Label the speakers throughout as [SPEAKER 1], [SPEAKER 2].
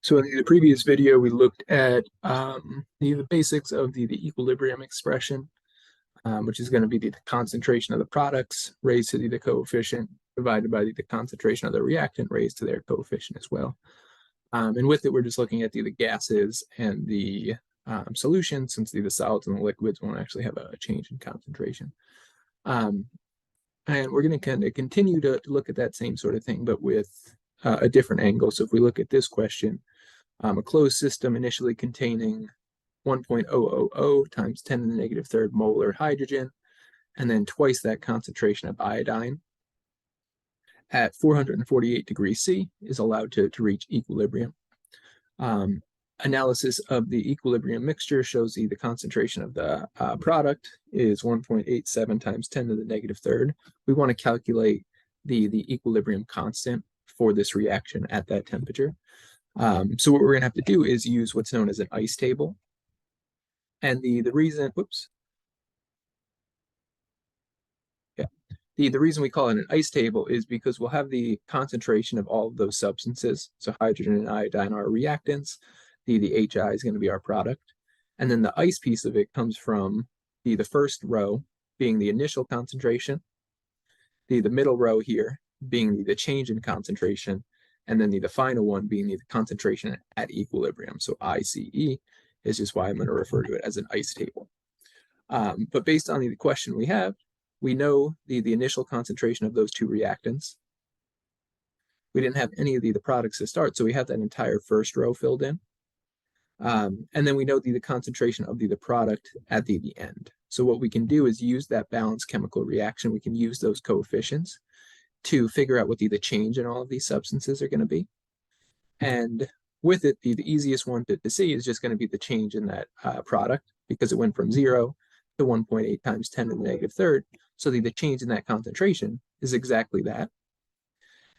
[SPEAKER 1] So in the previous video, we looked at the basics of the equilibrium expression, which is going to be the concentration of the products raised to the coefficient divided by the concentration of the reactant raised to their coefficient as well. And with it, we're just looking at the gases and the solution, since the solids and the liquids won't actually have a change in concentration. And we're going to kind of continue to look at that same sort of thing, but with a different angle. So if we look at this question, a closed system initially containing 1.000 times 10 to the negative third molar hydrogen, and then twice that concentration of iodine at 448 degrees C is allowed to reach equilibrium. Analysis of the equilibrium mixture shows the concentration of the product is 1.87 times 10 to the negative third. We want to calculate the equilibrium constant for this reaction at that temperature. So what we're going to have to do is use what's known as an ice table. And the reason, the reason we call it an ice table is because we'll have the concentration of all of those substances. So hydrogen and iodine are reactants. The HI is going to be our product. And then the ice piece of it comes from the first row being the initial concentration, the middle row here being the change in concentration, and then the final one being the concentration at equilibrium. So ICE is just why I'm going to refer to it as an ice table. But based on the question we have, we know the initial concentration of those two reactants. We didn't have any of the products to start, so we have that entire first row filled in. And then we know the concentration of the product at the end. So what we can do is use that balanced chemical reaction. We can use those coefficients to figure out what the change in all of these substances are going to be. And with it, the easiest one to see is just going to be the change in that product, because it went from 0 to 1.8 times 10 to the negative third. So the change in that concentration is exactly that.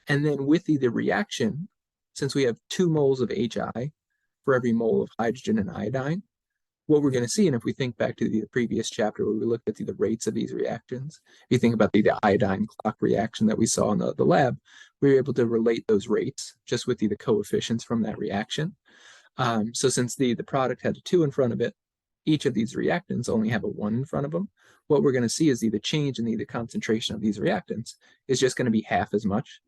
[SPEAKER 1] And then with the reaction, since we have 2 moles of HI for every mole of hydrogen and iodine, what we're going to see, and if we think back to the previous chapter where we looked at the rates of these reactions, if you think about the iodine clock reaction that we saw in the lab, we were able to relate those rates just with the coefficients from that reaction. So since the product had a 2 in front of it, each of these reactants only have a 1 in front of them. What we're going to see is the change in the concentration of these reactants is just going to be half as much.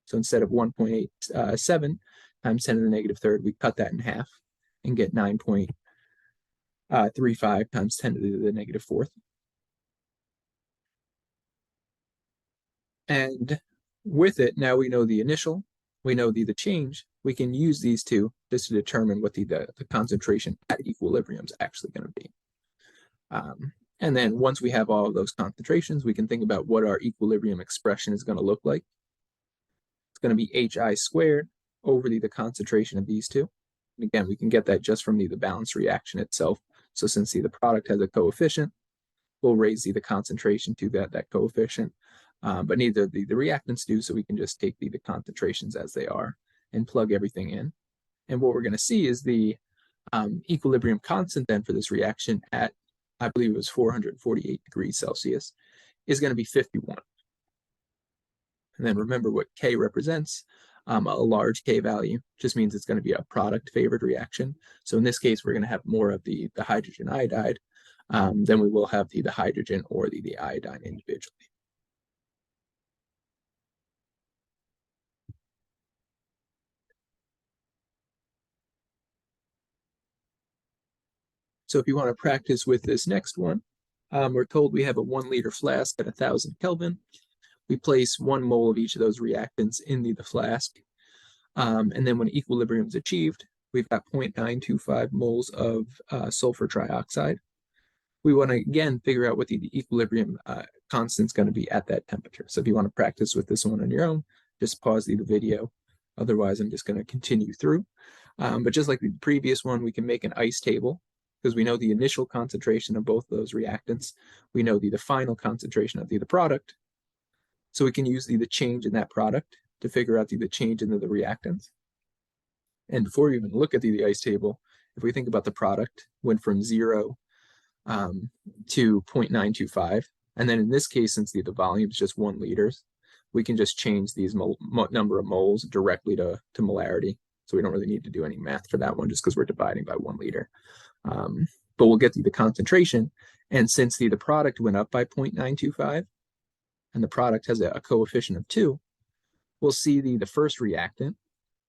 [SPEAKER 1] So instead of 1.87 times 10 to the negative third, we cut that in half and get 9.35 times 10 to the negative fourth. And with it, now we know the initial, we know the change. We can use these two just to determine what the concentration at equilibrium is actually going to be. And then once we have all of those concentrations, we can think about what our equilibrium expression is going to look like. It's going to be HI squared over the concentration of these two. And again, we can get that just from the balance reaction itself. So since the product has a coefficient, we'll raise the concentration to that coefficient. But neither the reactants do, so we can just take the concentrations as they are and plug everything in. And what we're going to see is the equilibrium constant then for this reaction at, I believe it was 448 degrees Celsius, is going to be 51. And then remember what K represents. A large K value just means it's going to be a product favored reaction. So in this case, we're going to have more of the hydrogen iodide than we will have the hydrogen or the iodine individually. So if you want to practice with this next one, we're told we have a 1 liter flask at 1000 Kelvin. We place 1 mole of each of those reactants in the flask. And then when equilibrium is achieved, we've got 0.925 moles of sulfur trioxide. We want to, again, figure out what the equilibrium constant is going to be at that temperature. So if you want to practice with this one on your own, just pause the video. Otherwise, I'm just going to continue through. But just like the previous one, we can make an ice table because we know the initial concentration of both those reactants. We know the final concentration of the product. So we can use the change in that product to figure out the change in the reactants. And before we even look at the ice table, if we think about the product, went from 0 to 0.925. And then in this case, since the volume is just 1 liter, we can just change these number of moles directly to molarity. So we don't really need to do any math for that one just because we're dividing by 1 liter. But we'll get the concentration. And since the product went up by 0.925 and the product has a coefficient of 2, we'll see the first reactant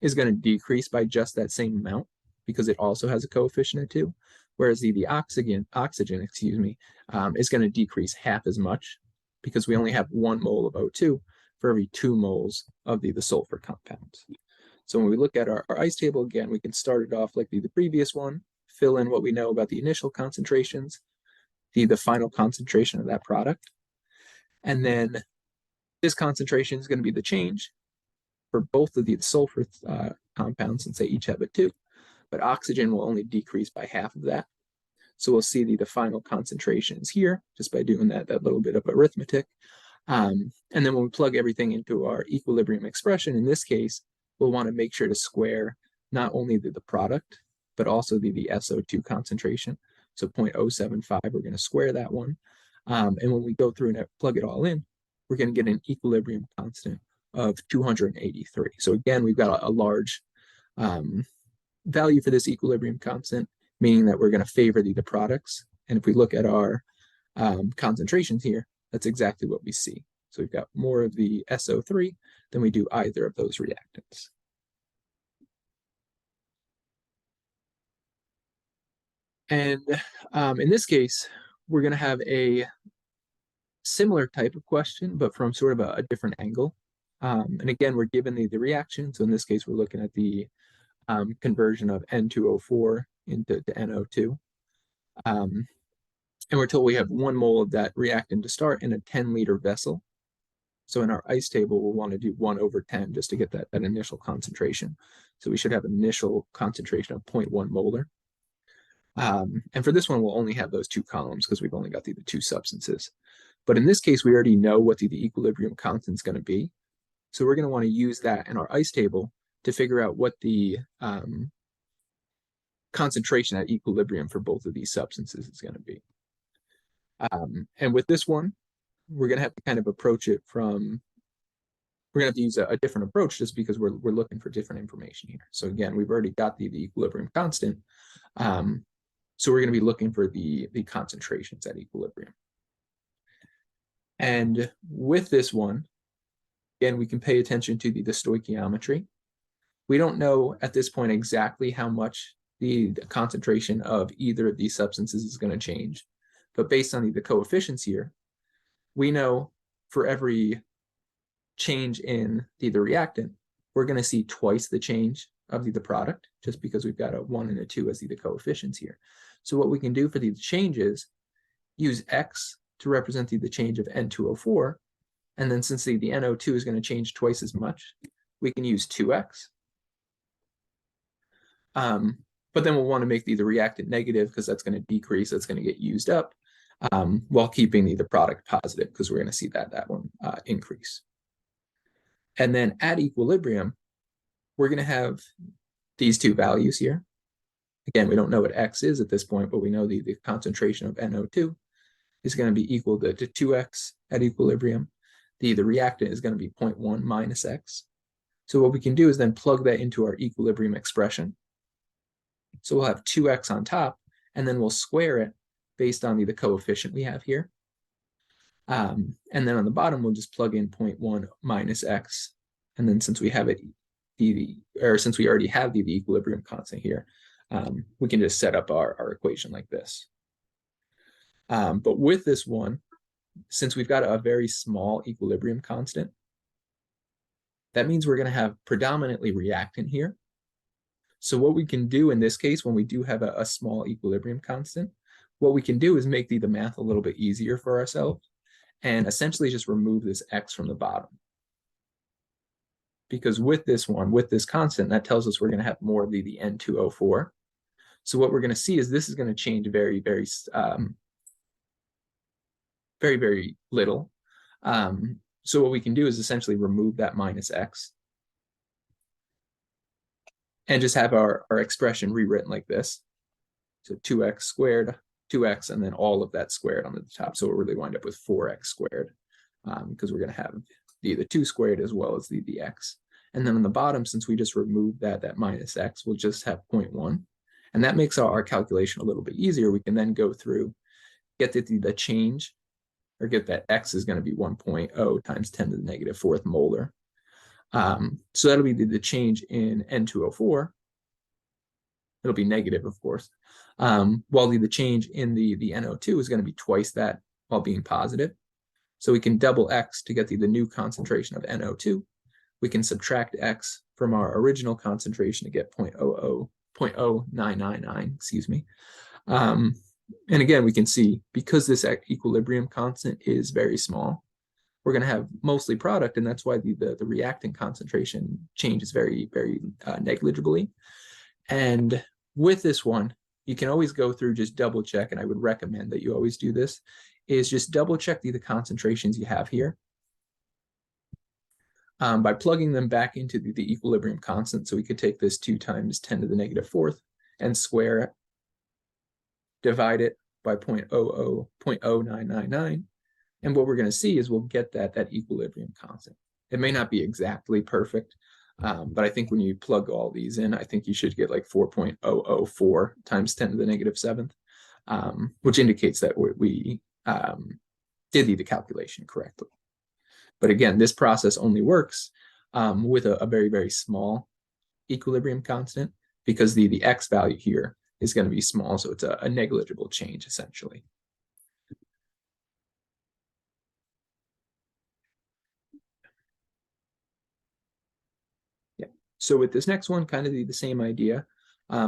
[SPEAKER 1] is going to decrease by just that same amount because it also has a coefficient of 2, whereas the oxygen is going to decrease half as much because we only have 1 mole of O2 for every 2 moles of the sulfur compounds. So when we look at our ice table again, we can start it off like the previous one, fill in what we know about the initial concentrations, the final concentration of that product, and then this concentration is going to be the change for both of the sulfur compounds since they each have a 2, but oxygen will only decrease by half of that. So we'll see the final concentrations here just by doing that little bit of arithmetic. And then when we plug everything into our equilibrium expression, in this case, we'll want to make sure to square not only the product, but also the SO2 concentration. So 0.075, we're going to square that one. And when we go through and plug it all in, we're going to get an equilibrium constant of 283. So again, we've got a large value for this equilibrium constant, meaning that we're going to favor the products. And if we look at our concentrations here, that's exactly what we see. So we've got more of the SO3 than we do either of those reactants. And in this case, we're going to have a similar type of question, but from sort of a different angle. And again, we're given the reaction. So in this case, we're looking at the conversion of N2O4 into NO2. And we're told we have 1 mole of that reactant to start in a 10-liter vessel. So in our ice table, we'll want to do 1/10 just to get that initial concentration. So we should have an initial concentration of 0.1 molar. And for this one, we'll only have those 2 columns because we've only got the 2 substances. But in this case, we already know what the equilibrium constant is going to be. So we're going to want to use that in our ice table to figure out what the concentration at equilibrium for both of these substances is going to be. And with this one, we're going to have to kind of approach it from, we're going to have to use a different approach just because we're looking for different information here. So again, we've already got the equilibrium constant. So we're going to be looking for the concentrations at equilibrium. And with this one, again, we can pay attention to the stoichiometry. We don't know at this point exactly how much the concentration of either of these substances is going to change. But based on the coefficients here, we know for every change in the reactant, we're going to see twice the change of the product, just because we've got a 1 and a 2 as the coefficients here. So what we can do for these changes, use X to represent the change of N2O4. And then since the NO2 is going to change twice as much, we can use 2X. But then we'll want to make the reactant negative because that's going to decrease, that's going to get used up, while keeping the product positive because we're going to see that one increase. And then at equilibrium, we're going to have these 2 values here. Again, we don't know what X is at this point, but we know the concentration of NO2 is going to be equal to 2X at equilibrium. The reactant is going to be 0.1 minus X. So what we can do is then plug that into our equilibrium expression. So we'll have 2X on top, and then we'll square it based on the coefficient we have here. And then on the bottom, we'll just plug in 0.1 minus X. And then since we have it, since we already have the equilibrium constant here, we can just set up our equation like this. But with this one, since we've got a very small equilibrium constant, that means we're going to have predominantly reactant here. So what we can do in this case, when we do have a small equilibrium constant, what we can do is make the math a little bit easier for ourselves and essentially just remove this X from the bottom. Because with this one, with this constant, that tells us we're going to have more of the N2O4. So what we're going to see is this is going to change very, very, very little. So what we can do is essentially remove that minus X and just have our expression rewritten like this. So 2X squared, 2X, and then all of that squared on the top. So we'll really wind up with 4X squared because we're going to have the 2 squared as well as the X. And then on the bottom, since we just removed that minus x, we'll just have 0.1. And that makes our calculation a little bit easier. We can then go through, get the change, or get that x is going to be 1.0 times 10 to the negative fourth molar. So that'll be the change in N2O4. It'll be negative, of course. While the change in the NO2 is going to be twice that while being positive. So we can double x to get the new concentration of NO2. We can subtract x from our original concentration to get 0.0999, excuse me. And again, we can see because this equilibrium constant is very small, we're going to have mostly product, and that's why the reactant concentration changes very, very negligibly. And with this one, you can always go through, just double check, and I would recommend that you always do this, is just double check the concentrations you have here by plugging them back into the equilibrium constant. So we could take this 2 times 10 to the negative fourth and square it, divide it by 0.0999. And what we're going to see is we'll get that equilibrium constant. It may not be exactly perfect, but I think when you plug all these in, I think you should get like 4.004 times 10 to the negative seventh, which indicates that we did the calculation correctly. But again, this process only works with a very, very small equilibrium constant, because the x value here is going to be small, so it's a negligible change essentially. Yeah. So with this next one, kind of the same idea.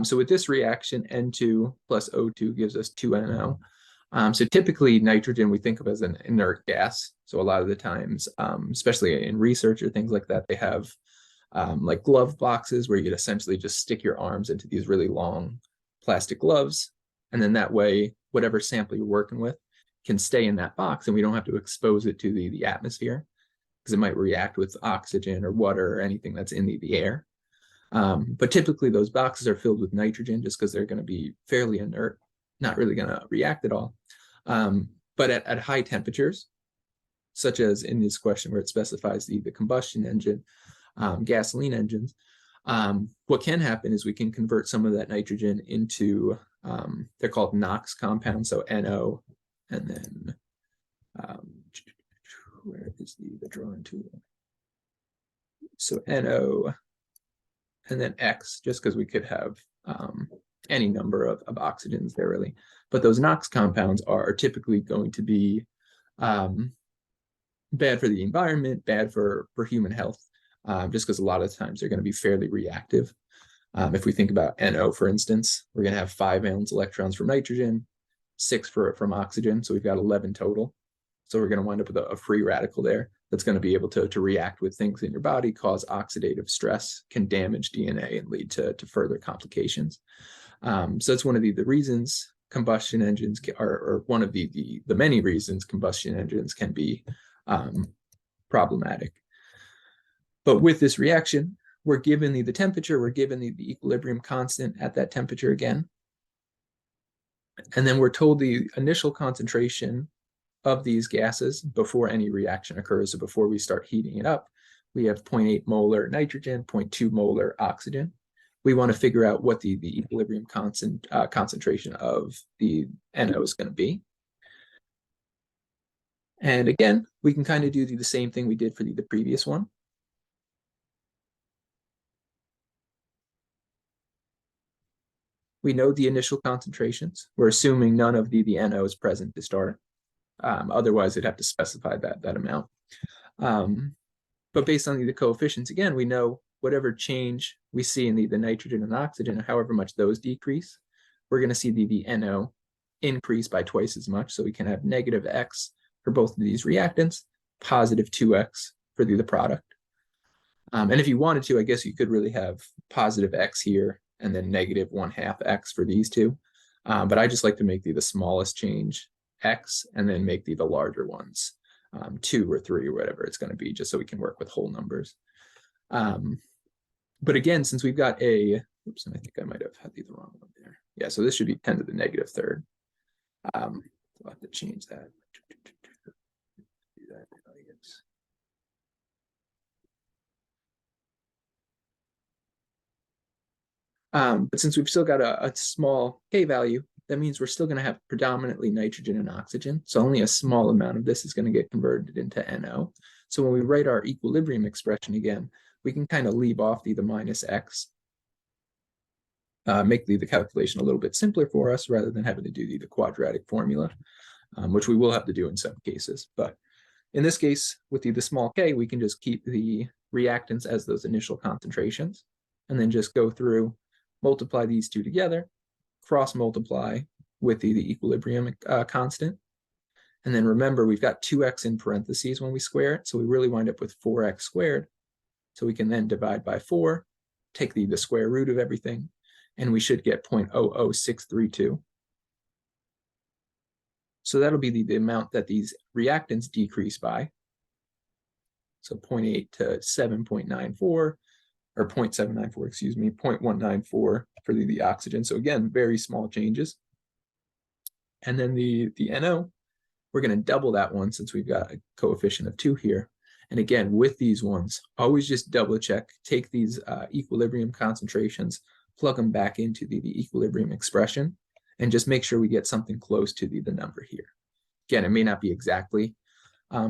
[SPEAKER 1] So with this reaction, N2 plus O2 gives us 2NO. So typically nitrogen we think of as an inert gas. So a lot of the times, especially in research or things like that, they have like glove boxes where you could essentially just stick your arms into these really long plastic gloves. And then that way, whatever sample you're working with can stay in that box, and we don't have to expose it to the atmosphere, because it might react with oxygen or water or anything that's in the air. But typically those boxes are filled with nitrogen just because they're going to be fairly inert, not really going to react at all. But at high temperatures, such as in this question where it specifies the combustion engine, gasoline engines, what can happen is we can convert some of that nitrogen into, they're called NOx compounds, so NO, and then, where is the drawing tool? So NO, and then X, just because we could have any number of oxygens there, really. But those NOx compounds are typically going to be bad for the environment, bad for human health, just because a lot of times they're going to be fairly reactive. If we think about NO, for instance, we're going to have 5 valence electrons from nitrogen, 6 from oxygen, so we've got 11 total. So we're going to wind up with a free radical there that's going to be able to react with things in your body, cause oxidative stress, can damage DNA, and lead to further complications. So that's one of the reasons combustion engines or one of the many reasons combustion engines can be problematic. But with this reaction, we're given the temperature, we're given the equilibrium constant at that temperature again. And then we're told the initial concentration of these gases before any reaction occurs. So before we start heating it up, we have 0.8 molar nitrogen, 0.2 molar oxygen. We want to figure out what the equilibrium concentration of the NO is going to be. And again, we can kind of do the same thing we did for the previous one. We know the initial concentrations. We're assuming none of the NO is present to start. Otherwise, it'd have to specify that amount. But based on the coefficients, again, we know whatever change we see in the nitrogen and oxygen, however much those decrease, we're going to see the NO increase by twice as much. So we can have negative X for both of these reactants, positive 2X for the product. And if you wanted to, I guess you could really have positive X here and then negative 1/2 X for these two. But I just like to make the smallest change X and then make the larger ones 2 or 3 or whatever it's going to be, just so we can work with whole numbers. But again, since we've got oops, and I think I might have had the wrong one there. Yeah, so this should be 10 to the negative third. We'll have to change that. But since we've still got a small K value, that means we're still going to have predominantly nitrogen and oxygen. So only a small amount of this is going to get converted into NO. So when we write our equilibrium expression again, we can kind of leave off the minus X, make the calculation a little bit simpler for us rather than having to do the quadratic formula, which we will have to do in some cases. But in this case, with the small k, we can just keep the reactants as those initial concentrations, and then just go through, multiply these two together, cross multiply with the equilibrium constant. And then remember, we've got 2x in parentheses when we square it, so we really wind up with 4x squared. So we can then divide by 4, take the square root of everything, and we should get 0.00632. So that'll be the amount that these reactants decrease by. So 0.8 to 7.94, or 0.794, excuse me, 0.194 for the oxygen. So again, very small changes. And then the NO, we're going to double that one since we've got a coefficient of 2 here. And again, with these ones, always just double check, take these equilibrium concentrations, plug them back into the equilibrium expression, and just make sure we get something close to the number here. Again, it may not be exactly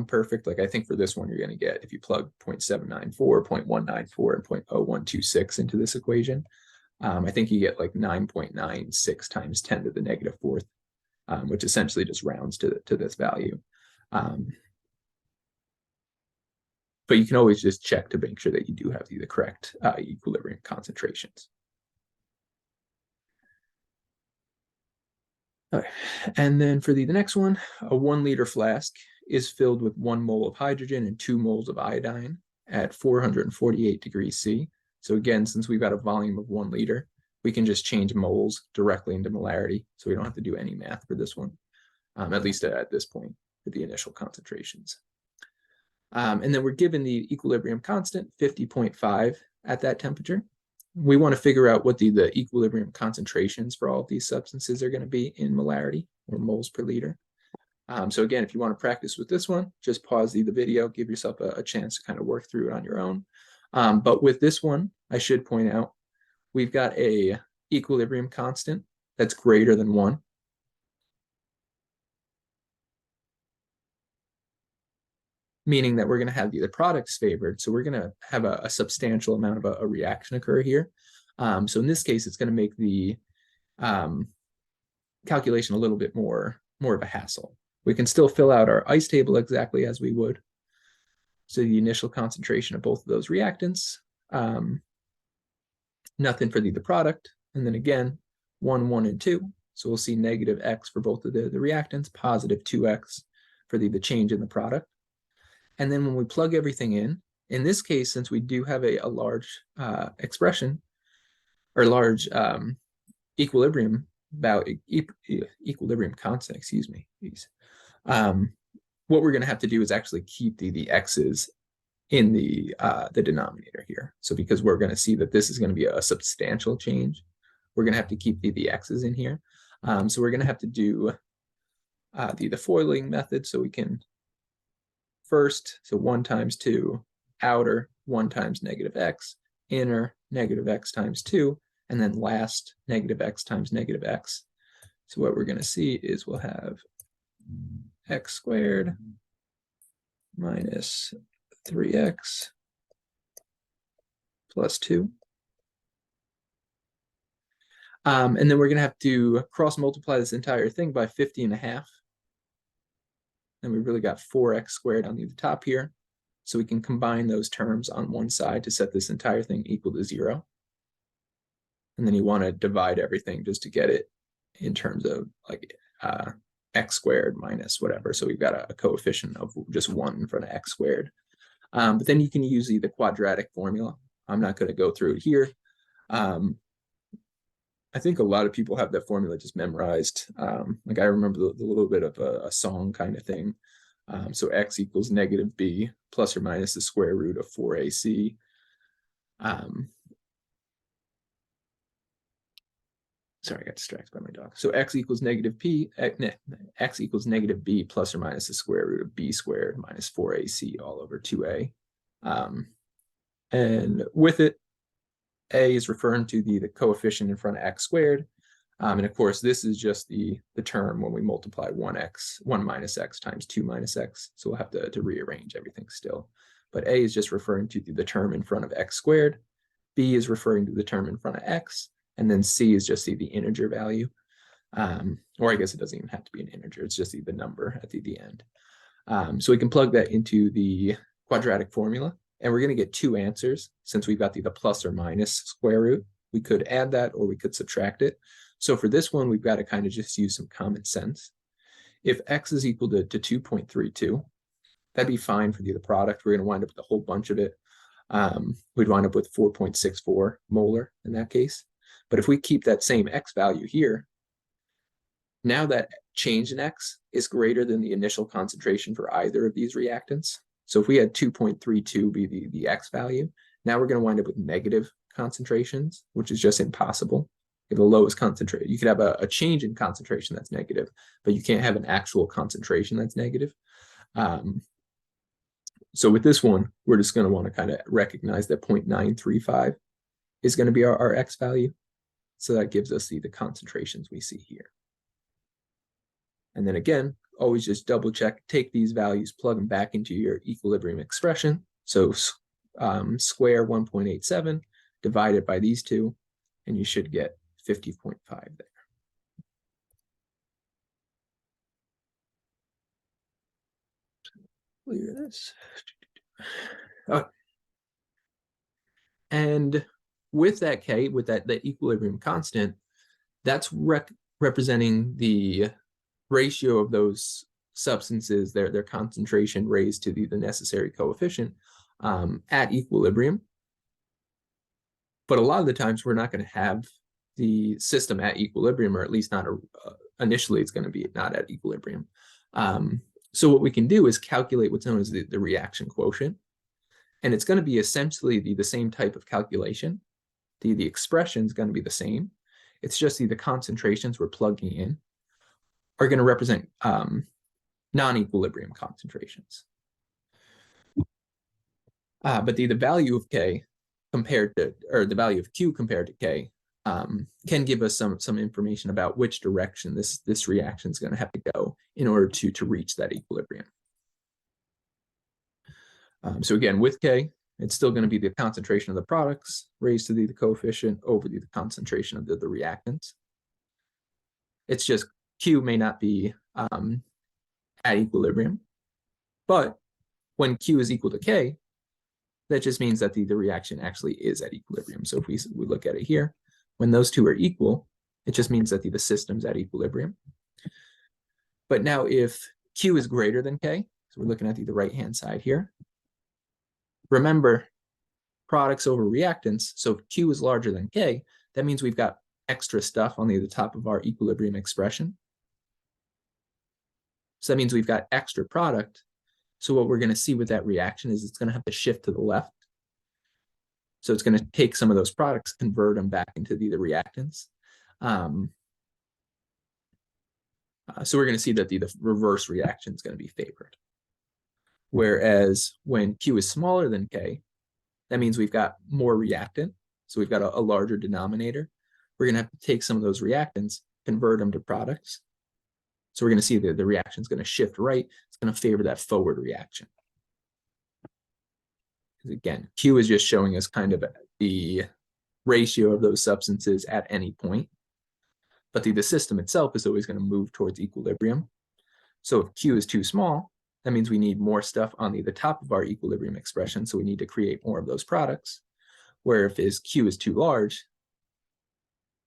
[SPEAKER 1] perfect. Like I think for this one, you're going to get, if you plug 0.794, 0.194, and 0.0126 into this equation, I think you get like 9.96 times 10 to the negative fourth, which essentially just rounds to this value. But you can always just check to make sure that you do have the correct equilibrium concentrations. Okay. And then for the next one, a 1 liter flask is filled with 1 mole of hydrogen and 2 moles of iodine at 448 degrees C. So again, since we've got a volume of 1 liter, we can just change moles directly into molarity. So we don't have to do any math for this one, at least at this point for the initial concentrations. And then we're given the equilibrium constant, 50.5 at that temperature. We want to figure out what the equilibrium concentrations for all of these substances are going to be in molarity, or moles per liter. So again, if you want to practice with this one, just pause the video, give yourself a chance to kind of work through it on your own. But with this one, I should point out, we've got a equilibrium constant that's greater than 1. Meaning that we're going to have the products favored. So we're going to have a substantial amount of a reaction occur here. So in this case, it's going to make the calculation a little bit more of a hassle. We can still fill out our ice table exactly as we would. So the initial concentration of both of those reactants, nothing for the product. And then again, 1, 1, and 2. So we'll see negative X for both of the reactants, positive 2X for the change in the product. And then when we plug everything in this case, since we do have a large expression, or large equilibrium constant, excuse me, what we're going to have to do is actually keep the X's in the denominator here. So because we're going to see that this is going to be a substantial change, we're going to have to keep the X's in here. So we're going to have to do the foiling method, so we can first, so 1 times 2, outer 1 times negative X, inner negative X times 2, and then last negative X times negative X. So what we're going to see is we'll have X squared minus 3X plus 2. And then we're going to have to cross multiply this entire thing by 50.5. And we've really got 4x squared on the top here. So we can combine those terms on one side to set this entire thing equal to 0. And then you want to divide everything just to get it in terms of like x squared minus whatever. So we've got a coefficient of just 1 in front of x squared. But then you can use the quadratic formula. I'm not going to go through it here. I think a lot of people have that formula just memorized. Like I remember the little bit of a song kind of thing. So x equals negative b plus or minus the square root of 4ac. Sorry, I got distracted by my dog. So x equals negative x equals negative b plus or minus the square root of b squared minus 4ac all over 2a. And with it, A is referring to the coefficient in front of x squared. And of course, this is just the term when we multiply 1 minus x times 2 minus x. So we'll have to rearrange everything still. But A is just referring to the term in front of x squared. B is referring to the term in front of x. And then C is just the integer value. Or I guess it doesn't even have to be an integer. It's just the number at the end. So we can plug that into the quadratic formula. And we're going to get two answers since we've got the plus or minus square root. We could add that or we could subtract it. So for this one, we've got to kind of just use some common sense. If x is equal to 2.32, that'd be fine for the product. We're going to wind up with a whole bunch of it. We'd wind up with 4.64 molar in that case. But if we keep that same x value here, now that change in x is greater than the initial concentration for either of these reactants. So if we had 2.32 be the x value, now we're going to wind up with negative concentrations, which is just impossible. If the lowest concentration, you could have a change in concentration that's negative, but you can't have an actual concentration that's negative. So with this one, we're just going to want to kind of recognize that 0.935 is going to be our x value. So that gives us the concentrations we see here. And then again, always just double check, take these values, plug them back into your equilibrium expression. So square 1.87, divide it by these two, and you should get 50.5 there. Clear this. Okay. And with that K, with that equilibrium constant, that's representing the ratio of those substances, their concentration raised to the necessary coefficient at equilibrium. But a lot of the times we're not going to have the system at equilibrium, or at least not initially it's going to be not at equilibrium. So what we can do is calculate what's known as the reaction quotient. And it's going to be essentially the same type of calculation. The expression is going to be the same. It's just the concentrations we're plugging in are going to represent non-equilibrium concentrations. But the value of K compared to, or the value of Q compared to K can give us some information about which direction this reaction is going to have to go in order to reach that equilibrium. So again, with K, it's still going to be the concentration of the products raised to the coefficient over the concentration of the reactants. It's just Q may not be at equilibrium, but when Q is equal to K, that just means that the reaction actually is at equilibrium. So if we look at it here, when those two are equal, it just means that the system's at equilibrium. But now if Q is greater than K, so we're looking at the right-hand side here, remember products over reactants. So if Q is larger than K, that means we've got extra stuff on the top of our equilibrium expression. So that means we've got extra product. So what we're going to see with that reaction is it's going to have to shift to the left. So it's going to take some of those products, convert them back into the reactants. So we're going to see that the reverse reaction is going to be favored. Whereas when Q is smaller than K, that means we've got more reactant. So we've got a larger denominator. We're going to have to take some of those reactants, convert them to products. So we're going to see that the reaction is going to shift right. It's going to favor that forward reaction. Again, Q is just showing us kind of the ratio of those substances at any point. But the system itself is always going to move towards equilibrium. So if Q is too small, that means we need more stuff on the top of our equilibrium expression. So we need to create more of those products. Where if Q is too large,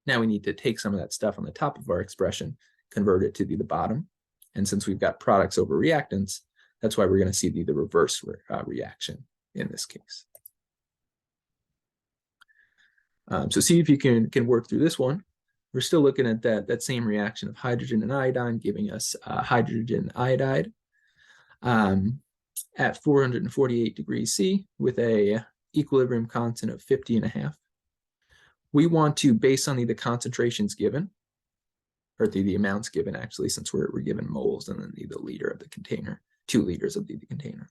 [SPEAKER 1] now we need to take some of that stuff on the top of our expression, convert it to the bottom. And since we've got products over reactants, that's why we're going to see the reverse reaction in this case. So see if you can work through this one. We're still looking at that same reaction of hydrogen and iodine, giving us hydrogen iodide at 448 degrees C with a equilibrium constant of 50.5. We want to, based on the concentrations given, or the amounts given actually, since we're given moles and then the liter of the container, 2 liters of the container.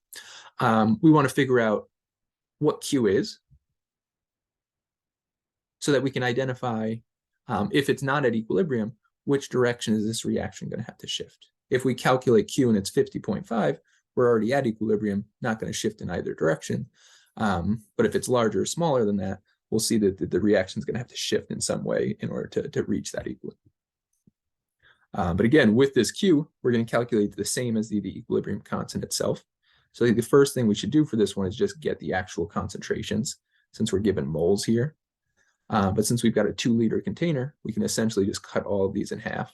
[SPEAKER 1] We want to figure out what Q is, so that we can identify if it's not at equilibrium, which direction is this reaction going to have to shift. If we calculate Q and it's 50.5, we're already at equilibrium, not going to shift in either direction. But if it's larger or smaller than that, we'll see that the reaction is going to have to shift in some way in order to reach that equilibrium. But again, with this Q, we're going to calculate the same as the equilibrium constant itself. So the first thing we should do for this one is just get the actual concentrations, since we're given moles here. But since we've got a 2-liter container, we can essentially just cut all of these in half.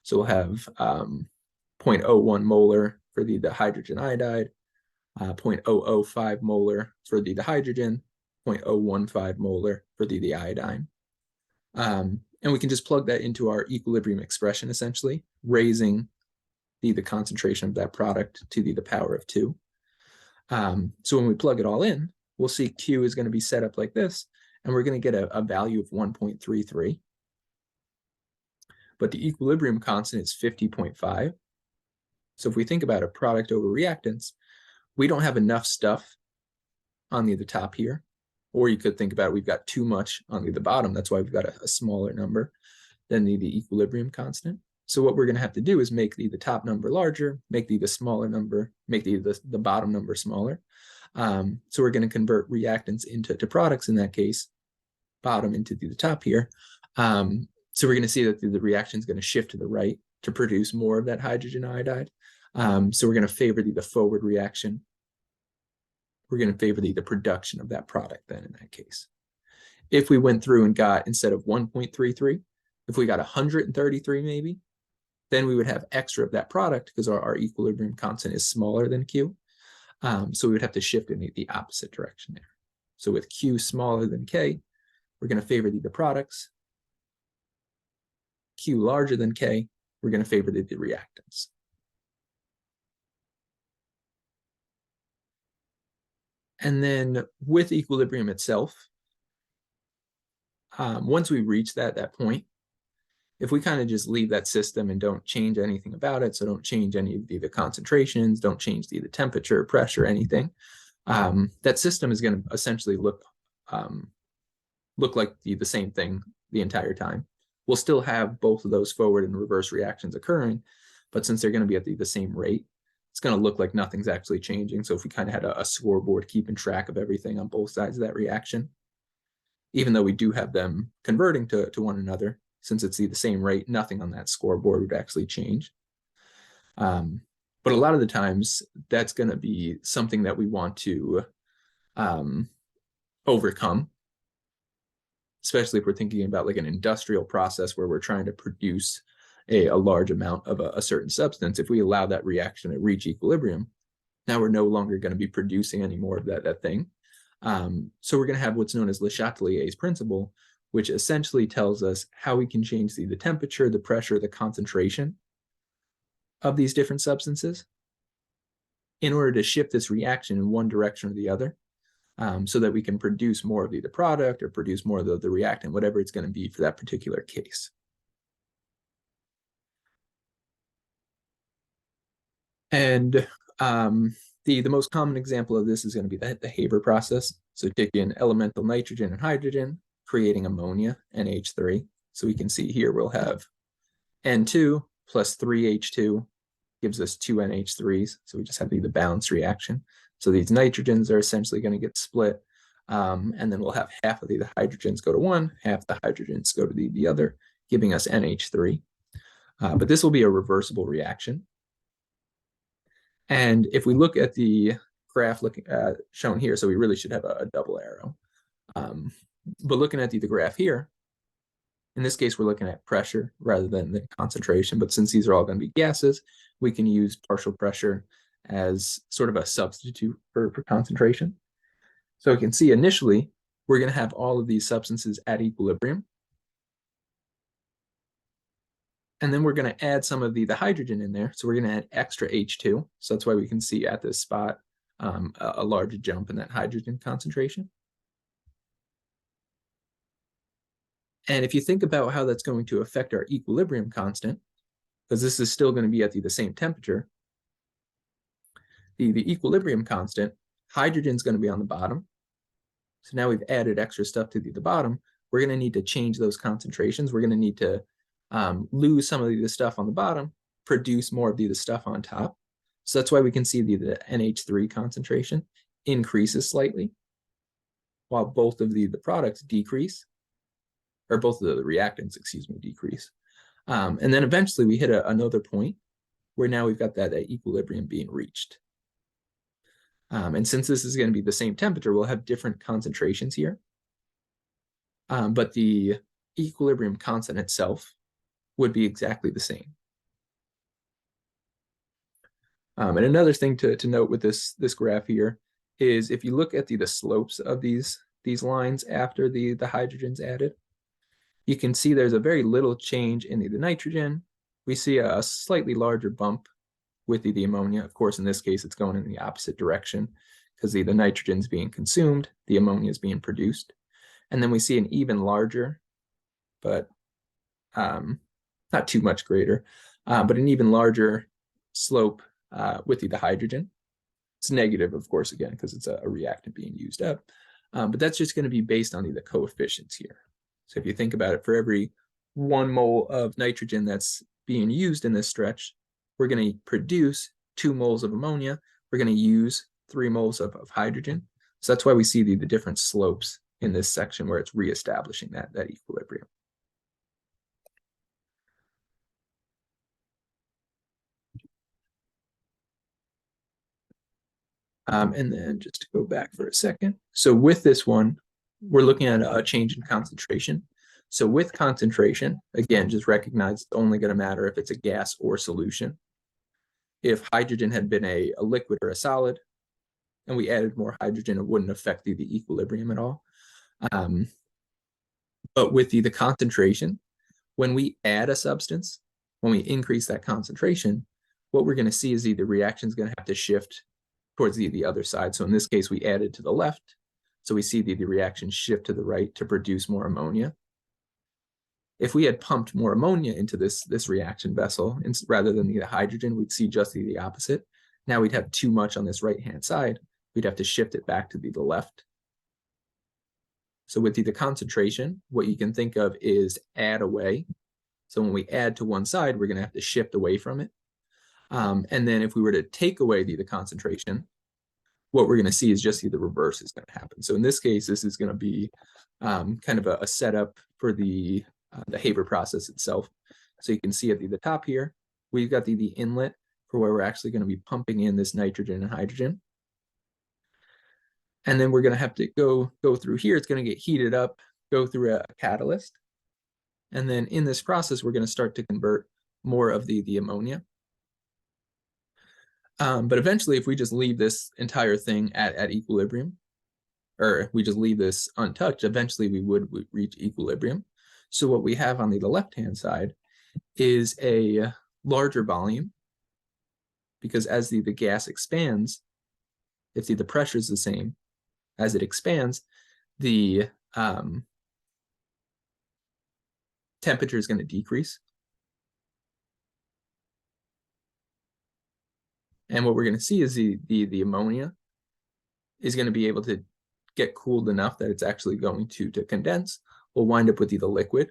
[SPEAKER 1] So we'll have 0.01 molar for the hydrogen iodide, 0.005 molar for the hydrogen, 0.015 molar for the iodine. And we can just plug that into our equilibrium expression, essentially, raising the concentration of that product to the power of 2. So when we plug it all in, we'll see Q is going to be set up like this, and we're going to get a value of 1.33. But the equilibrium constant is 50.5. So if we think about a product over reactants, we don't have enough stuff on the top here. Or you could think about we've got too much on the bottom. That's why we've got a smaller number than the equilibrium constant. So what we're going to have to do is make the top number larger, make the smaller number, make the bottom number smaller. So we're going to convert reactants into products in that case, bottom into the top here. So we're going to see that the reaction is going to shift to the right to produce more of that hydrogen iodide. So we're going to favor the forward reaction. We're going to favor the production of that product then in that case. If we went through and got, instead of 1.33, if we got 133 maybe, then we would have extra of that product because our equilibrium constant is smaller than Q. So we would have to shift in the opposite direction there. So with Q smaller than K, we're going to favor the products. Q larger than K, we're going to favor the reactants. And then with equilibrium itself, once we reach that point, if we kind of just leave that system and don't change anything about it, so don't change any of the concentrations, don't change the temperature, pressure, anything, that system is going to essentially look like the same thing the entire time. We'll still have both of those forward and reverse reactions occurring, but since they're going to be at the same rate, it's going to look like nothing's actually changing. So if we kind of had a scoreboard keeping track of everything on both sides of that reaction, even though we do have them converting to one another, since it's the same rate, nothing on that scoreboard would actually change. But a lot of the times, that's going to be something that we want to overcome, especially if we're thinking about like an industrial process where we're trying to produce a large amount of a certain substance. If we allow that reaction to reach equilibrium, now we're no longer going to be producing any more of that thing. So we're going to have what's known as Le Chatelier's principle, which essentially tells us how we can change the temperature, the pressure, the concentration of these different substances in order to shift this reaction in one direction or the other, so that we can produce more of the product or produce more of the reactant, whatever it's going to be for that particular case. And the most common example of this is going to be the Haber process. So take in elemental nitrogen and hydrogen, creating ammonia, NH3. So we can see here we'll have N2 plus 3H2 gives us 2 NH3s. So we just have the balanced reaction. So these nitrogens are essentially going to get split. And then we'll have half of the hydrogens go to one, half the hydrogens go to the other, giving us NH3. But this will be a reversible reaction. And if we look at the graph shown here, so we really should have a double arrow. But looking at the graph here, in this case, we're looking at pressure rather than the concentration. But since these are all going to be gases, we can use partial pressure as sort of a substitute for concentration. So you can see initially, we're going to have all of these substances at equilibrium. And then we're going to add some of the hydrogen in there. So we're going to add extra H2. So that's why we can see at this spot a large jump in that hydrogen concentration. And if you think about how that's going to affect our equilibrium constant, because this is still going to be at the same temperature, the equilibrium constant, hydrogen is going to be on the bottom. So now we've added extra stuff to the bottom. we're going to need to change those concentrations. We're going to need to lose some of the stuff on the bottom, produce more of the stuff on top. So that's why we can see the NH3 concentration increases slightly, while both of the products decrease, or both of the reactants, excuse me, decrease. And then eventually we hit another point where now we've got that equilibrium being reached. And since this is going to be the same temperature, we'll have different concentrations here. But the equilibrium constant itself would be exactly the same. And another thing to note with this graph here is if you look at the slopes of these lines after the hydrogen's added, you can see there's a very little change in the nitrogen. We see a slightly larger bump with the ammonia. Of course, in this case, it's going in the opposite direction because the nitrogen's being consumed, the ammonia is being produced. And then we see an even larger, but not too much greater, but an even larger slope with the hydrogen. It's negative, of course, again, because it's a reactant being used up. But that's just going to be based on the coefficients here. So if you think about it, for every 1 mole of nitrogen that's being used in this stretch, we're going to produce 2 moles of ammonia. We're going to use 3 moles of hydrogen. So that's why we see the different slopes in this section where it's reestablishing that equilibrium. And then just to go back for a second. So with this one, we're looking at a change in concentration. So with concentration, again, just recognize it's only going to matter if it's a gas or solution. If hydrogen had been a liquid or a solid, and we added more hydrogen, it wouldn't affect the equilibrium at all. But with the concentration, when we add a substance, when we increase that concentration, what we're going to see is the reaction is going to have to shift towards the other side. So in this case, we added to the left. So we see the reaction shift to the right to produce more ammonia. If we had pumped more ammonia into this reaction vessel rather than the hydrogen, we'd see just the opposite. Now we'd have too much on this right-hand side. We'd have to shift it back to the left. So with the concentration, what you can think of is add away. So when we add to one side, we're going to have to shift away from it. And then if we were to take away the concentration, what we're going to see is just the reverse is going to happen. So in this case, this is going to be kind of a setup for the Haber process itself. So you can see at the top here, we've got the inlet for where we're actually going to be pumping in this nitrogen and hydrogen. And then we're going to have to go through here. It's going to get heated up, go through a catalyst. And then in this process, we're going to start to convert more of the ammonia. But eventually, if we just leave this entire thing at equilibrium, or we just leave this untouched, eventually we would reach equilibrium. So what we have on the left-hand side is a larger volume, because as the gas expands, if the pressure is the same, as it expands, the temperature is going to decrease. And what we're going to see is the ammonia is going to be able to get cooled enough that it's actually going to condense. We'll wind up with the liquid.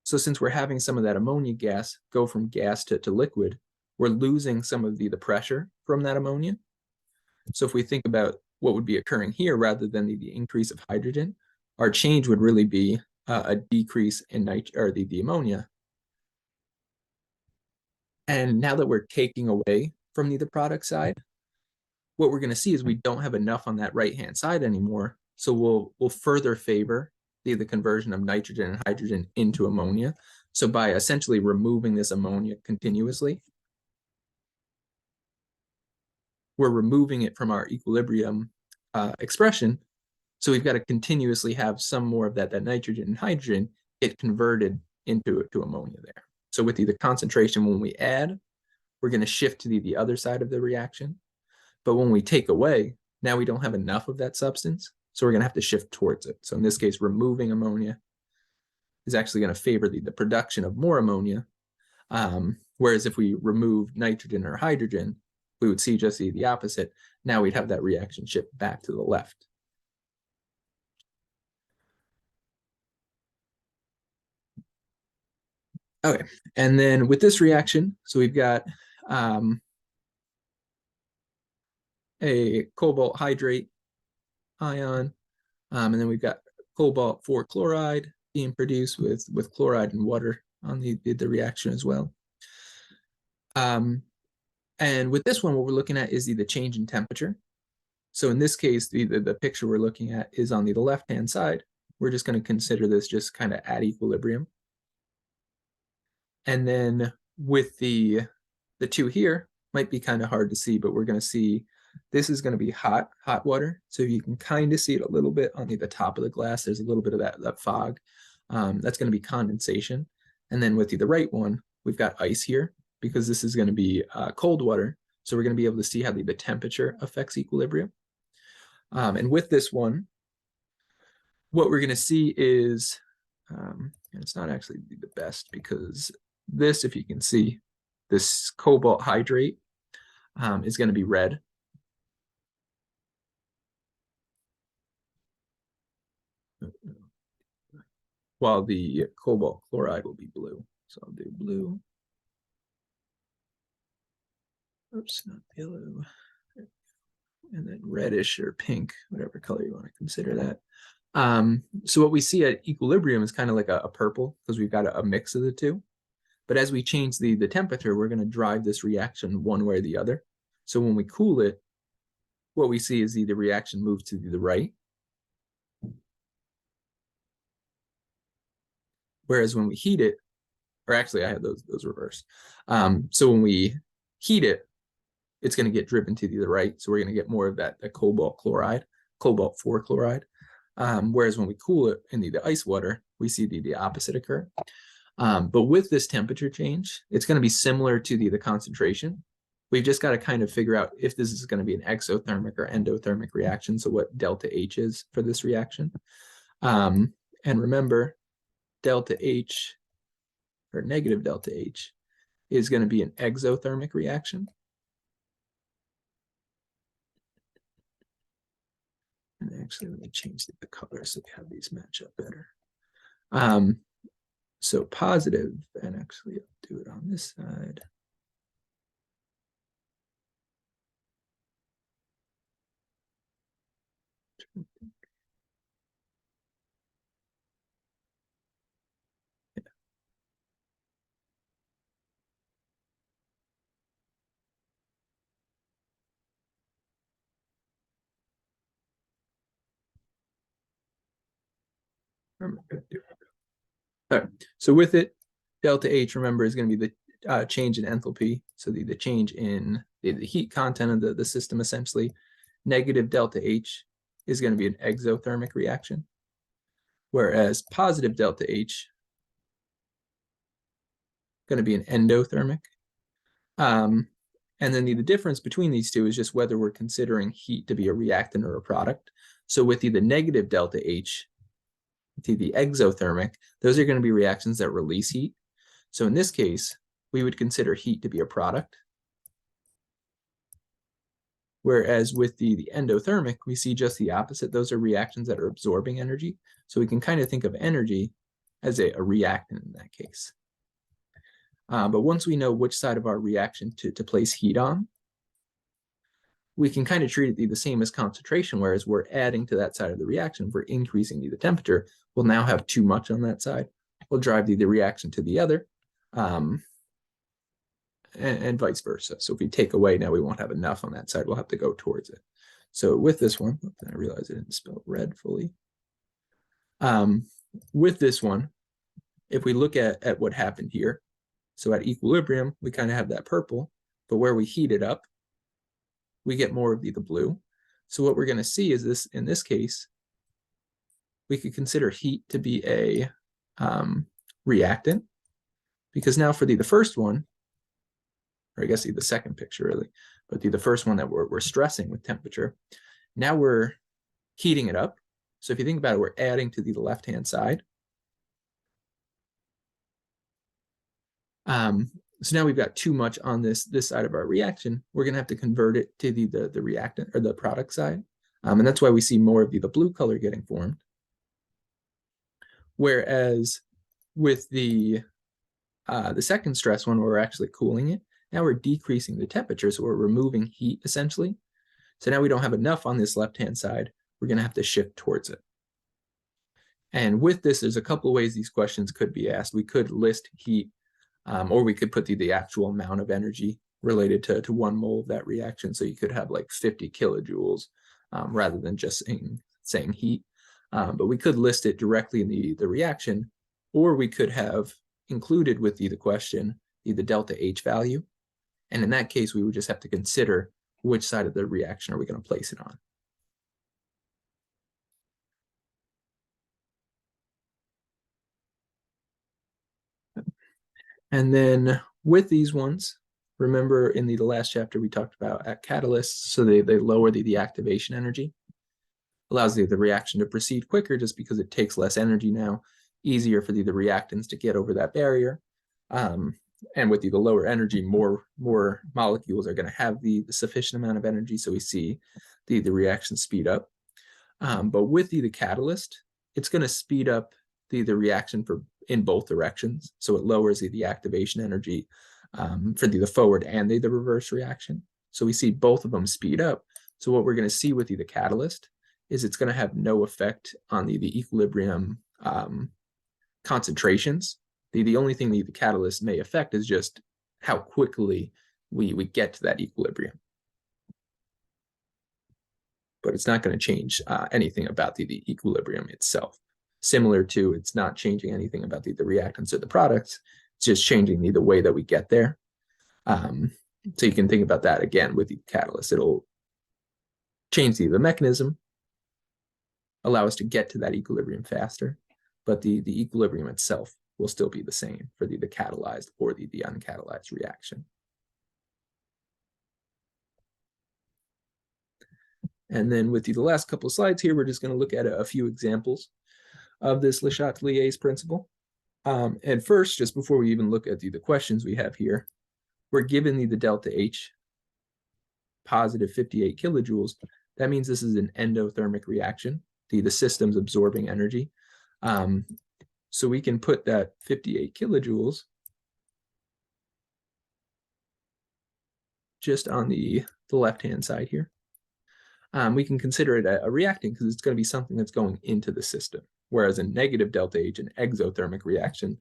[SPEAKER 1] So since we're having some of that ammonia gas go from gas to liquid, we're losing some of the pressure from that ammonia. So if we think about what would be occurring here rather than the increase of hydrogen, our change would really be a decrease in the ammonia. And now that we're taking away from the product side, what we're going to see is we don't have enough on that right-hand side anymore. So we'll further favor the conversion of nitrogen and hydrogen into ammonia. So by essentially removing this ammonia continuously, we're removing it from our equilibrium expression. So we've got to continuously have some more of that nitrogen and hydrogen get converted into ammonia there. So with the concentration, when we add, we're going to shift to the other side of the reaction. But when we take away, now we don't have enough of that substance. So we're going to have to shift towards it. So in this case, removing ammonia is actually going to favor the production of more ammonia. Whereas if we remove nitrogen or hydrogen, we would see just the opposite. Now we'd have that reaction shift back to the left. Okay, and then with this reaction, so we've got a cobalt hydrate ion, and then we've got cobalt 4 chloride being produced with chloride and water on the reaction as well. And with this one, what we're looking at is the change in temperature. So in this case, the picture we're looking at is on the left-hand side. We're just going to consider this just kind of at equilibrium. And then with the two here, might be kind of hard to see, but we're going to see this is going to be hot water. So you can kind of see it a little bit on the top of the glass. There's a little bit of that fog. That's going to be condensation. And then with the right one, we've got ice here because this is going to be cold water. So we're going to be able to see how the temperature affects equilibrium. And with this one, what we're going to see is, and it's not actually the best because this, if you can see, this cobalt hydrate is going to be red. While the cobalt chloride will be blue. So I'll do blue. Oops, not yellow. And then reddish or pink, whatever color you want to consider that. So what we see at equilibrium is kind of like a purple because we've got a mix of the two. But as we change the temperature, we're going to drive this reaction one way or the other. So when we cool it, what we see is the reaction moves to the right. Whereas when we heat it, or actually I have those reversed. So when we heat it, it's going to get driven to the right. So we're going to get more of that cobalt chloride, cobalt 4 chloride. Whereas when we cool it in the ice water, we see the opposite occur. But with this temperature change, it's going to be similar to the concentration. We've just got to kind of figure out if this is going to be an exothermic or endothermic reaction. So what delta H is for this reaction. And remember, delta H or negative delta H is going to be an exothermic reaction. And actually, let me change the color so we have these match up better. So positive, and actually I'll do it on this side. All right. So with it, delta H, remember, is going to be the change in enthalpy. So the change in the heat content of the system, essentially. Negative delta H is going to be an exothermic reaction. Whereas positive delta H going to be an endothermic. And then the difference between these two is just whether we're considering heat to be a reactant or a product. So with the negative delta H, the exothermic, those are going to be reactions that release heat. So in this case, we would consider heat to be a product. Whereas with the endothermic, we see just the opposite. Those are reactions that are absorbing energy. So we can kind of think of energy as a reactant in that case. But once we know which side of our reaction to place heat on, we can kind of treat it the same as concentration, whereas we're adding to that side of the reaction. If we're increasing the temperature, we'll now have too much on that side. We'll drive the reaction to the other, and vice versa. So if we take away, now we won't have enough on that side. We'll have to go towards it. So with this one, I realized I didn't spell red fully. With this one, if we look at what happened here, so at equilibrium, we kind of have that purple, but where we heat it up, we get more of the blue. So what we're going to see is this, in this case, we could consider heat to be a reactant, because now for the first one, or I guess the second picture really, but the first one that we're stressing with temperature, now we're heating it up. So if you think about it, we're adding to the left-hand side. So now we've got too much on this side of our reaction. We're going to have to convert it to the reactant or the product side. And that's why we see more of the blue color getting formed. Whereas with the the second stress one where we're actually cooling it, now we're decreasing the temperature, so we're removing heat essentially. So now we don't have enough on this left-hand side. We're going to have to shift towards it. And with this, there's a couple of ways these questions could be asked. We could list heat, or we could put the actual amount of energy related to 1 mole of that reaction. So you could have like 50 kilojoules rather than just saying heat. But we could list it directly in the reaction, or we could have included with the question the delta H value. And in that case, we would just have to consider which side of the reaction are we going to place it on. And then with these ones, remember in the last chapter we talked about catalysts, so they lower the activation energy. Allows the reaction to proceed quicker just because it takes less energy now, easier for the reactants to get over that barrier. And with the lower energy, more molecules are going to have the sufficient amount of energy, so we see the reaction speed up. But with the catalyst, it's going to speed up the reaction in both directions, so it lowers the activation energy for the forward and the reverse reaction. So we see both of them speed up. So what we're going to see with the catalyst is it's going to have no effect on the equilibrium concentrations. The only thing the catalyst may affect is just how quickly we get to that equilibrium. But it's not going to change anything about the equilibrium itself. Similar to, it's not changing anything about the reactants or the products. It's just changing the way that we get there. So you can think about that again with the catalyst. It'll change the mechanism, allow us to get to that equilibrium faster, but the equilibrium itself will still be the same for the catalyzed or the uncatalyzed reaction. And then with the last couple of slides here, we're just going to look at a few examples of this Le Chatelier's principle. And first, just before we even look at the questions we have here, we're given the delta H, positive 58 kilojoules. That means this is an endothermic reaction. The system's absorbing energy. So we can put that 58 kilojoules just on the left-hand side here. We can consider it a reactant because it's going to be something that's going into the system. Whereas a negative delta H, an exothermic reaction,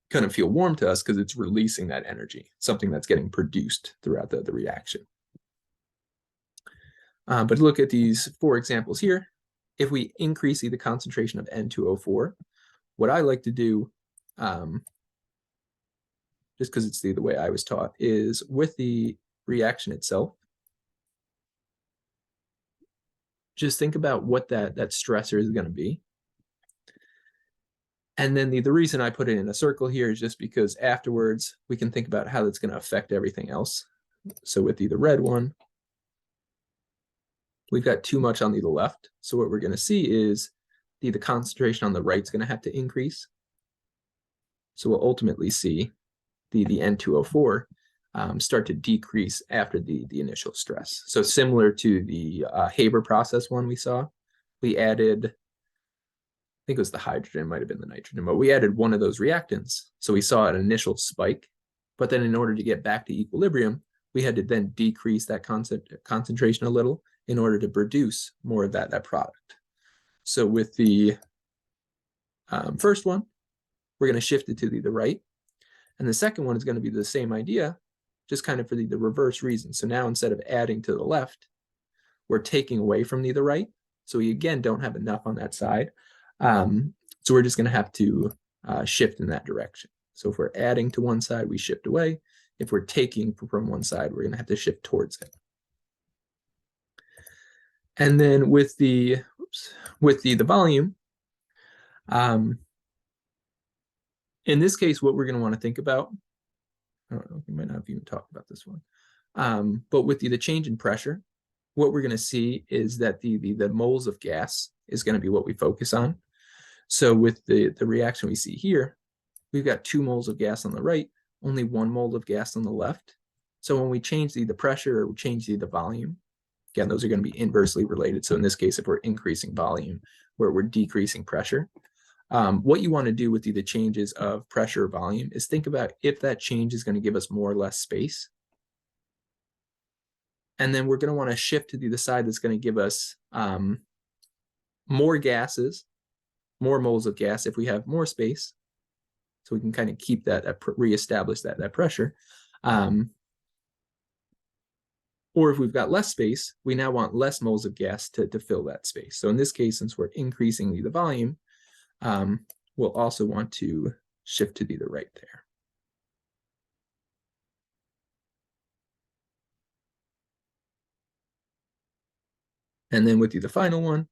[SPEAKER 1] kind of feel warm to us because it's releasing that energy, something that's getting produced throughout the reaction. But look at these 4 examples here. If we increase the concentration of N2O4, what I like to do, just because it's the way I was taught, is with the reaction itself, just think about what that stressor is going to be. And then the reason I put it in a circle here is just because afterwards we can think about how that's going to affect everything else. So with the red one, we've got too much on the left. So what we're going to see is the concentration on the right is going to have to increase. So we'll ultimately see the N2O4 start to decrease after the initial stress. So similar to the Haber process one we saw, we added, I think it was the hydrogen, might have been the nitrogen, but we added one of those reactants. So we saw an initial spike, but then in order to get back to equilibrium, we had to then decrease that concentration a little in order to produce more of that product. So with the first one, we're going to shift it to the right. And the second one is going to be the same idea, just kind of for the reverse reason. So now instead of adding to the left, we're taking away from the right. So we again don't have enough on that side. So we're just going to have to shift in that direction. So if we're adding to one side, we shift away. If we're taking from one side, we're going to have to shift towards it. And then with the volume, in this case, what we're going to want to think about, I don't know, we might not have even talked about this one, but with the change in pressure, what we're going to see is that the moles of gas is going to be what we focus on. So with the reaction we see here, we've got 2 moles of gas on the right, only 1 mole of gas on the left. So when we change the pressure or we change the volume, again, those are going to be inversely related. So in this case, if we're increasing volume, we're decreasing pressure. What you want to do with the changes of pressure or volume is think about if that change is going to give us more or less space. And then we're going to want to shift to the side that's going to give us more gases, more moles of gas if we have more space. So we can kind of keep that, reestablish that pressure. Or if we've got less space, we now want less moles of gas to fill that space. So in this case, since we're increasing the volume, we'll also want to shift to the right there. And then with the final one,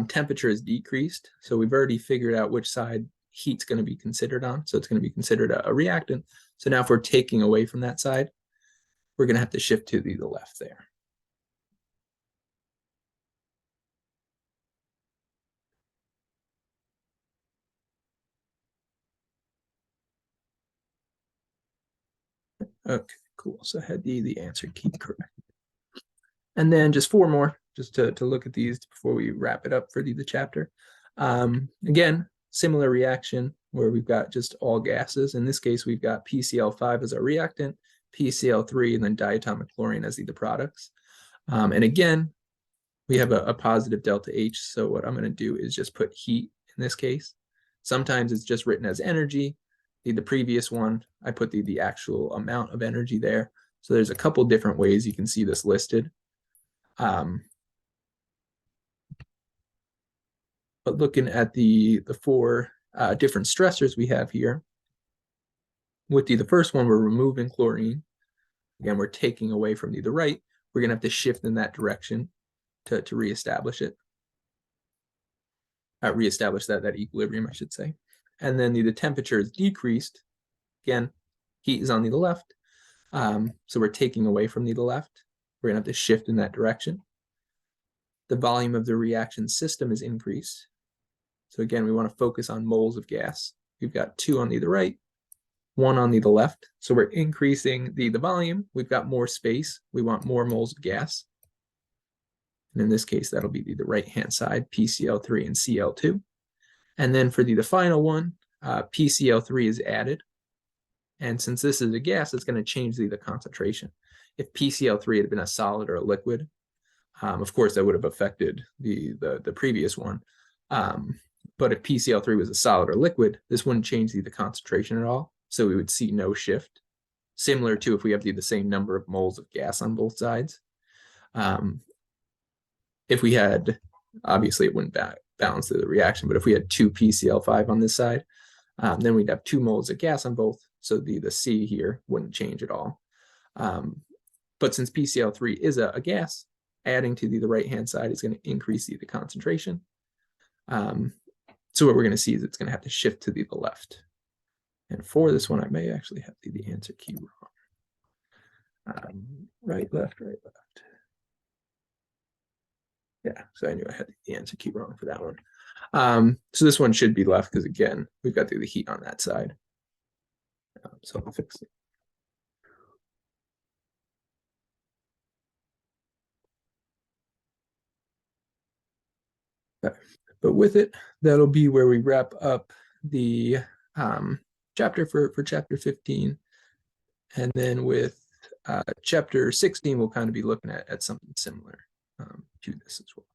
[SPEAKER 1] temperature is decreased. So we've already figured out which side heat's going to be considered on. So it's going to be considered a reactant. So now if we're taking away from that side, we're going to have to shift to the left there. Okay, cool. So I had the answer key correct. And then just 4 more, just to look at these before we wrap it up for the chapter. Again, similar reaction where we've got just all gases. In this case, we've got PCl5 as our reactant, PCl3, and then diatomic chlorine as the products. And again, we have a positive delta H. So what I'm going to do is just put heat in this case. Sometimes it's just written as energy. The previous one, I put the actual amount of energy there. So there's a couple different ways you can see this listed. But looking at the 4 different stressors we have here, with the first one, we're removing chlorine. Again, we're taking away from the right. We're going to have to shift in that direction to reestablish it. Reestablish that equilibrium, I should say. And then the temperature is decreased. Again, heat is on the left. So we're taking away from the left. We're going to have to shift in that direction. The volume of the reaction system is increased. So again, we want to focus on moles of gas. We've got 2 on the right, 1 on the left. So we're increasing the volume. We've got more space. We want more moles of gas. And in this case, that'll be the right-hand side, PCl3 and Cl2. And then for the final one, PCl3 is added. And since this is a gas, it's going to change the concentration. If PCl3 had been a solid or a liquid, of course, that would have affected the previous one. But if PCl3 was a solid or liquid, this wouldn't change the concentration at all. So we would see no shift, similar to if we have the same number of moles of gas on both sides. If we had, obviously it wouldn't balance the reaction, but if we had 2 PCl5 on this side, then we'd have 2 moles of gas on both. So the C here wouldn't change at all. But since PCl3 is a gas, adding to the right-hand side is going to increase the concentration. So what we're going to see is it's going to have to shift to the left. And for this one, I may actually have the answer key wrong. Right, left, right, left. Yeah, so I knew I had the answer key wrong for that one. So this one should be left because, again, we've got the heat on that side. So I'll fix it. Okay. But with it, that'll be where we wrap up the chapter for chapter 15. And then with chapter 16, we'll kind of be looking at something similar to this as well.